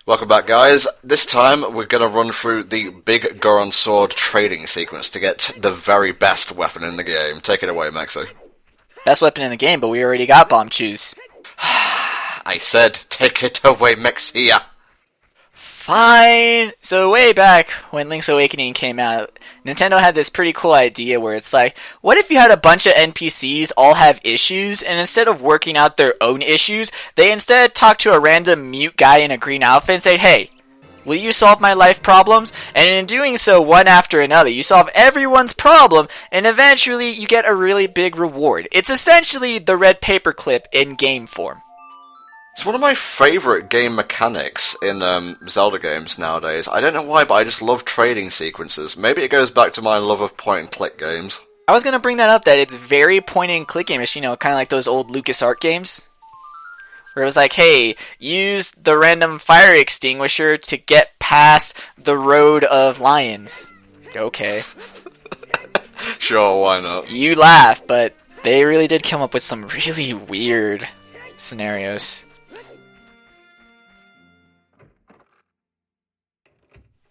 Welcome back, guys. This time we're going to run through the big Goron Sword trading sequence to get the very best weapon in the game. Take it away, Maxi. Best weapon in the game, but we already got Bomb Chews. I said, take it away, Maxia. Fine. So way back when Link's Awakening came out, Nintendo had this pretty cool idea where it's like, what if you had a bunch of NPCs all have issues, and instead of working out their own issues, they instead talk to a random mute guy in a green outfit and say, hey, will you solve my life problems? And in doing so, one after another, you solve everyone's problem, and eventually you get a really big reward. It's essentially the red paperclip in game form. It's one of my favourite game mechanics in Zelda games nowadays. I don't know why, but I just love trading sequences. Maybe it goes back to my love of point-and-click games. I was going to bring that up, that it's very point-and-click game-ish, kind of like those old LucasArts games. Where it was like, hey, use the random fire extinguisher to get past the road of lions. Okay. Sure, why not? You laugh, but they really did come up with some really weird scenarios.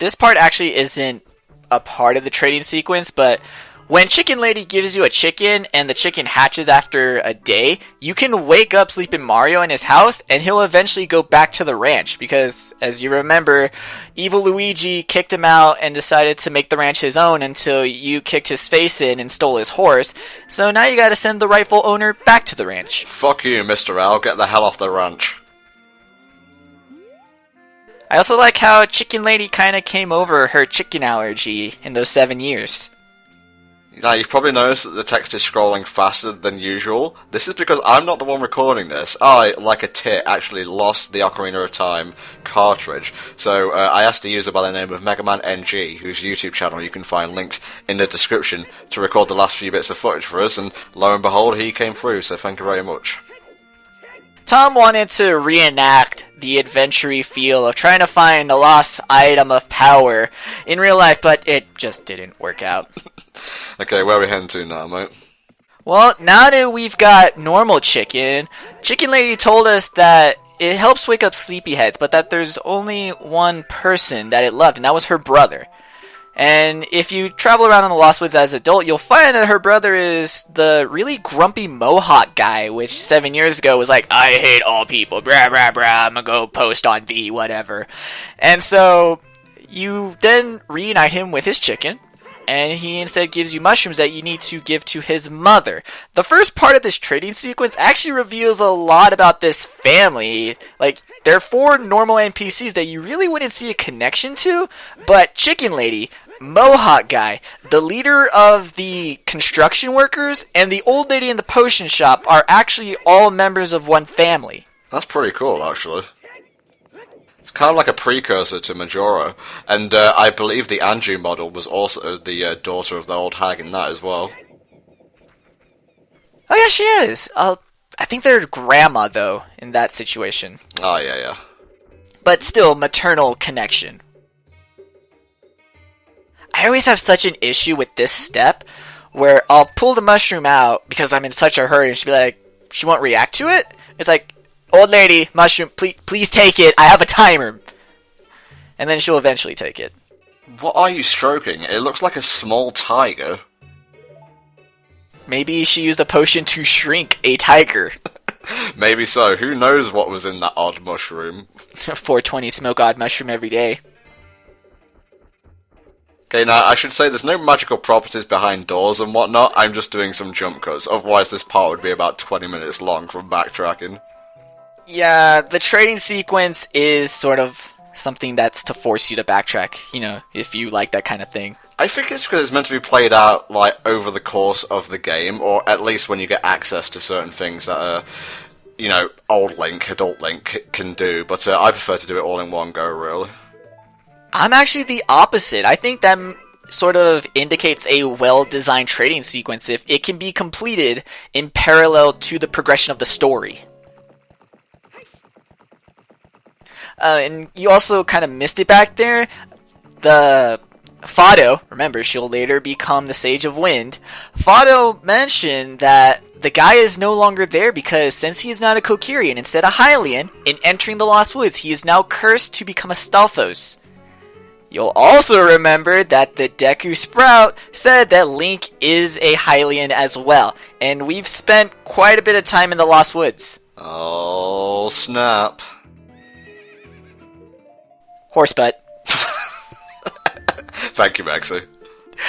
This part actually isn't a part of the trading sequence, but when Chicken Lady gives you a chicken and the chicken hatches after a day, you can wake up Sleeping Mario in his house and he'll eventually go back to the ranch because, as you remember, evil Luigi kicked him out and decided to make the ranch his own until you kicked his face in and stole his horse. So now you gotta send the rightful owner back to the ranch. Fuck you, Mr. Owl. Get the hell off the ranch. I also like how Chicken Lady kinda came over her chicken allergy in those 7 years. Now, you've probably noticed that the text is scrolling faster than usual. This is because I'm not the one recording this. I, like a tit, actually lost the Ocarina of Time cartridge. So I asked a user by the name of MegamanNG, whose YouTube channel you can find linked in the description, to record the last few bits of footage for us, and lo and behold, he came through, so thank you very much. Tom wanted to reenact the adventure-y feel of trying to find a lost item of power in real life, but it just didn't work out. Okay, where are we heading to now, mate? Well, now that we've got normal chicken, Chicken Lady told us that it helps wake up sleepyheads, but that there's only one person that it loved, and that was her brother. And if you travel around in the Lost Woods as an adult, you'll find that her brother is the really grumpy Mohawk guy, which 7 years ago was like, I hate all people, brah, brah, brah, I'm gonna go post on V, whatever. And so you then reunite him with his chicken, and he instead gives you mushrooms that you need to give to his mother. The first part of this trading sequence actually reveals a lot about this family. Like, there are 4 normal NPCs that you really wouldn't see a connection to, but Chicken Lady, Mohawk guy, the leader of the construction workers, and the old lady in the potion shop are actually all members of one family. That's pretty cool, actually. It's kind of like a precursor to Majora, and I believe the Anju model was also the daughter of the old hag in that as well. Oh yeah, she is. I think they're grandma, though, in that situation. Oh, yeah. But still, maternal connection. I always have such an issue with this step, where I'll pull the mushroom out because I'm in such a hurry, and she'll be like, she won't react to it? It's like, old lady, mushroom, please take it, I have a timer. And then she'll eventually take it. What are you stroking? It looks like a small tiger. Maybe she used a potion to shrink a tiger. Maybe so. Who knows what was in that odd mushroom? 420 smoke odd mushroom every day. Okay, now I should say there's no magical properties behind doors and whatnot. I'm just doing some jump cuts. Otherwise this part would be about 20 minutes long from backtracking. Yeah, the trading sequence is sort of something that's to force you to backtrack, if you like that kind of thing. I think it's because it's meant to be played out, like, over the course of the game, or at least when you get access to certain things that, old Link, adult Link can do, but I prefer to do it all in one go, really. I'm actually the opposite. I think that sort of indicates a well-designed trading sequence if it can be completed in parallel to the progression of the story. And you also kind of missed it back there. The Fado, remember, she'll later become the Sage of Wind. Fado mentioned that the guy is no longer there because since he is not a Kokiri and instead a Hylian, in entering the Lost Woods, he is now cursed to become a Stalfos. You'll also remember that the Deku Sprout said that Link is a Hylian as well, and we've spent quite a bit of time in the Lost Woods. Oh, snap. Horsebutt. Thank you, Maxie.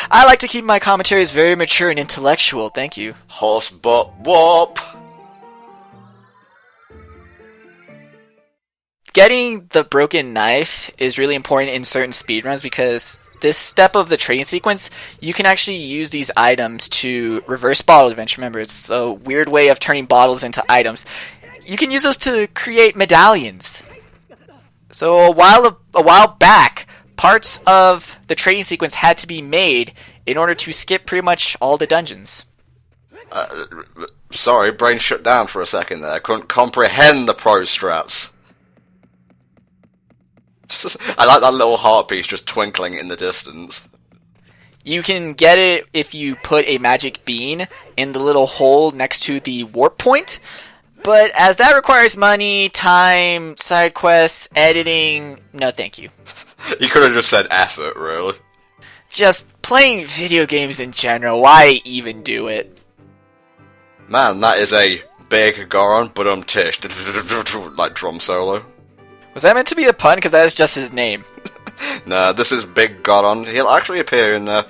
I like to keep my commentaries very mature and intellectual, thank you. Horse butt whoop. Getting the broken knife is really important in certain speedruns because this step of the training sequence, you can actually use these items to reverse bottle adventure. Remember, it's a weird way of turning bottles into items. You can use those to create medallions. So a while back, parts of the training sequence had to be made in order to skip pretty much all the dungeons. Sorry, brain shut down for a second there. I couldn't comprehend the pro strats. I like that little heart piece just twinkling in the distance. You can get it if you put a magic bean in the little hole next to the warp point, but as that requires money, time, side quests, editing, no thank you. You could have just said effort, really. Just playing video games in general, why even do it? Man, that is a big Goron, but tish, like drum solo. Was that meant to be a pun? Because that is just his name. Nah, this is Big Goron. He'll actually appear in a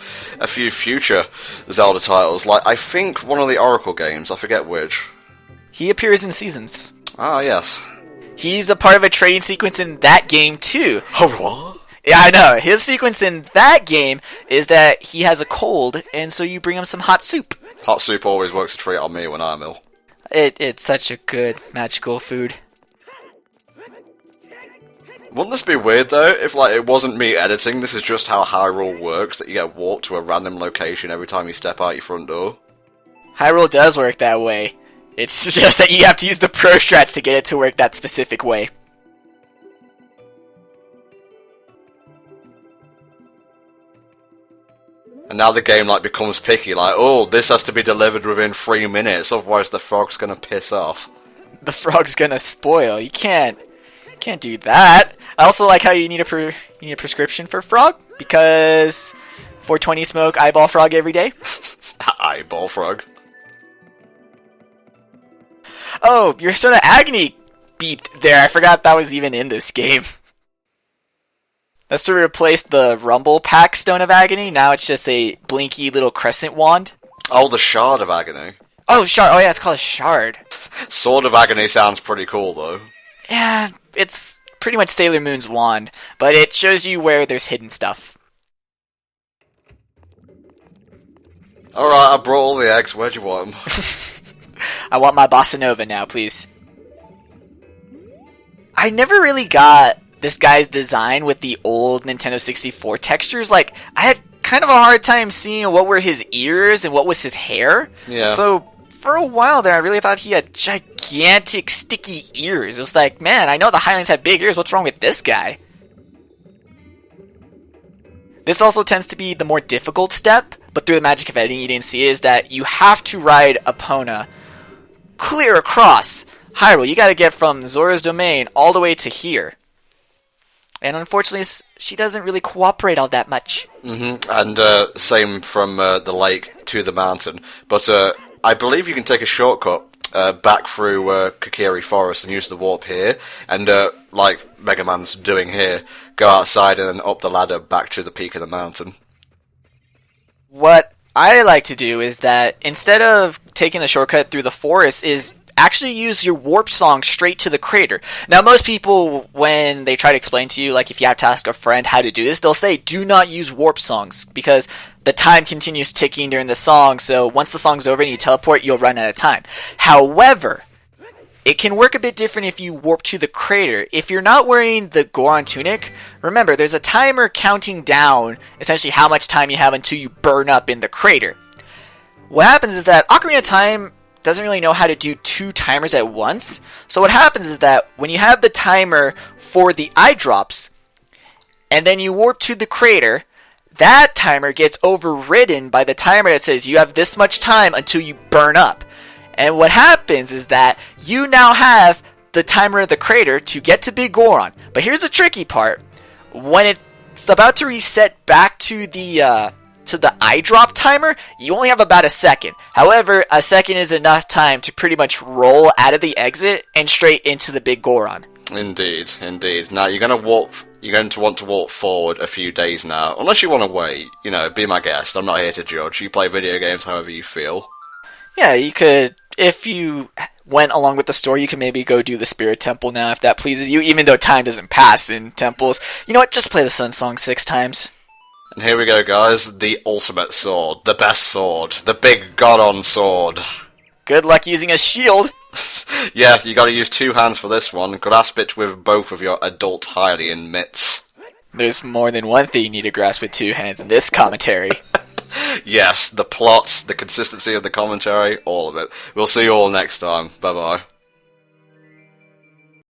few future Zelda titles, like I think one of the Oracle games, I forget which. He appears in Seasons. Ah, yes. He's a part of a training sequence in that game too. Oh, what? Yeah, I know. His sequence in that game is that he has a cold, and so you bring him some hot soup. Hot soup always works a treat on me when I'm ill. It's such a good magical food. Wouldn't this be weird though, if like it wasn't me editing, this is just how Hyrule works, that you get warped to a random location every time you step out your front door? Hyrule does work that way. It's just that you have to use the pro strats to get it to work that specific way. And now the game like becomes picky, like, oh, this has to be delivered within 3 minutes, otherwise the frog's gonna piss off. The frog's gonna spoil. You can't do that. I also like how you need a prescription for frog, because 420 smoke eyeball frog every day. Eyeball frog. Oh, your Stone of Agony beeped there. I forgot that was even in this game. That's to replace the Rumble Pack Stone of Agony. Now it's just a blinky little crescent wand. Oh, the Shard of Agony. Oh, shard. Oh yeah, it's called a shard. Sword of Agony sounds pretty cool though. Yeah, it's pretty much Sailor Moon's wand, but it shows you where there's hidden stuff. Alright, I brought all the eggs. Where'd you want them? I want my Bossa Nova now, please. I never really got this guy's design with the old Nintendo 64 textures. Like, I had kind of a hard time seeing what were his ears and what was his hair. Yeah. So, for a while there, I really thought he had gigantic, sticky ears. It was like, man, I know the Highlands have big ears. What's wrong with this guy? This also tends to be the more difficult step, but through the magic of editing, you didn't see is that you have to ride Epona clear across Hyrule. You gotta get from Zora's Domain all the way to here. And unfortunately, she doesn't really cooperate all that much. Mm-hmm. And same from the lake to the mountain. But I believe you can take a shortcut back through Kokiri Forest and use the warp here. And like Mega Man's doing here, go outside and then up the ladder back to the peak of the mountain. What I like to do is that instead of taking the shortcut through the forest is actually use your warp song straight to the crater. Now most people, when they try to explain to you, like if you have to ask a friend how to do this, they'll say do not use warp songs because the time continues ticking during the song, so once the song's over and you teleport, you'll run out of time. However, it can work a bit different if you warp to the crater. If you're not wearing the Goron tunic, remember there's a timer counting down essentially how much time you have until you burn up in the crater. What happens is that Ocarina of Time doesn't really know how to do 2 timers at once. So what happens is that when you have the timer for the eye drops, and then you warp to the crater, that timer gets overridden by the timer that says you have this much time until you burn up. And what happens is that you now have the timer of the crater to get to Big Goron. But here's the tricky part. When it's about to reset back to the eye drop timer, you only have about a second. However, a second is enough time to pretty much roll out of the exit and straight into the Big Goron. Indeed, indeed. Now you're going to want to walk forward a few days now, unless you want to wait. You know, be my guest. I'm not here to judge. You play video games however you feel. Yeah, you could, if you went along with the story, you can maybe go do the Spirit Temple now if that pleases you, even though time doesn't pass in temples. You know what, just play the Sun Song 6 times. And here we go, guys. The ultimate sword. The best sword. The Big Goron sword. Good luck using a shield. Yeah, you gotta use 2 hands for this one. Grasp it with both of your adult Hylian mitts. There's more than one thing you need to grasp with 2 hands in this commentary. Yes, the plots, the consistency of the commentary, all of it. We'll see you all next time. Bye-bye.